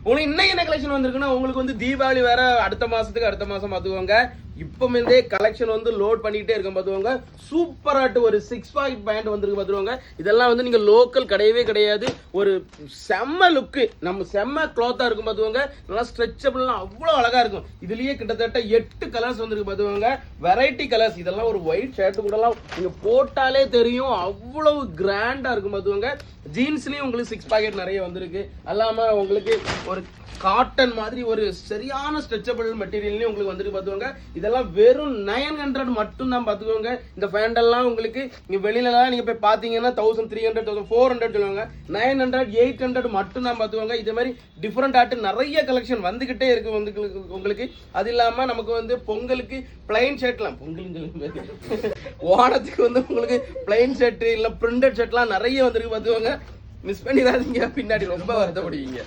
உங்களுக்கு இன்னைக்கு என்ன கலெக்ஷன் வந்திருக்குன்னா உங்களுக்கு வந்து தீபாவளி வேற அடுத்த மாசம் பாத்துக்கோங்க. இப்போமே கலெக்ஷன் வந்து லோட் பண்ணிட்டே இருக்கும் பாத்துக்கோங்க. சூப்பராட்டு ஒரு 6 பாக்கெட் பேண்ட் வந்திருக்கு பாத்துக்கோங்க. இதெல்லாம் வந்து நீங்க லோக்கல் கிடையவே கிடையாது. ஒரு செம்ம லுக்கு, நம்ம செம்ம கிளாத்தா இருக்கும் பாத்துக்கோங்க. நல்லா ஸ்ட்ரெச்சபிள்லாம் அவ்வளவு அழகா இருக்கும். இதுலயே கிட்டத்தட்ட 8 கலர்ஸ் வந்திருக்கு பாத்துக்கோங்க. Variety colours. இதெல்லாம் ஒரு ஒயிட் ஷர்ட் கூடலாம் நீங்க போட்டாலே தெரியும், அவ்வளவு கிராண்டா இருக்கும் பாத்துக்கோங்க. ஜீன்ஸ்லயும் உங்களுக்கு 6 பாக்கெட் நிறைய வந்திருக்கு. அல்லாம உங்களுக்கு ஒரு காட்டன் மாதிரி ஒரு சரியான ஸ்ட்ரெச்சபிள் மெட்டீரியல்லையும் உங்களுக்கு வந்துருக்கு பாத்துக்கோங்க. இதெல்லாம் வெறும் 900 மட்டும் தான் பாத்துக்கோங்க. இந்த பேண்ட் எல்லாம் உங்களுக்கு நீங்க வெளியிலலாம் நீங்க போய் பாத்தீங்கன்னா 1300 1400 சொல்லுவாங்க. 900 800 மட்டும் தான் பாத்துக்கோங்க. இதே மாதிரி டிஃபரெண்ட் ஆட்டு நிறைய கலெக்ஷன் வந்துகிட்டே இருக்கு வந்து உங்களுக்கு. அது இல்லாம நமக்கு வந்து பொங்கலுக்கு பிளைன் ஷர்ட்லாம், பொங்கலுக்கு ஓணத்துக்கு வந்து உங்களுக்கு பிளைன் ஷர்ட் இல்ல பிரிண்டட் ஷர்ட்லாம் நிறைய வந்திருக்கு பாத்துக்கோங்க. மிஸ் பண்ணிடாதீங்க, பின்னாடி ரொம்ப வருத்தப்படுவீங்க.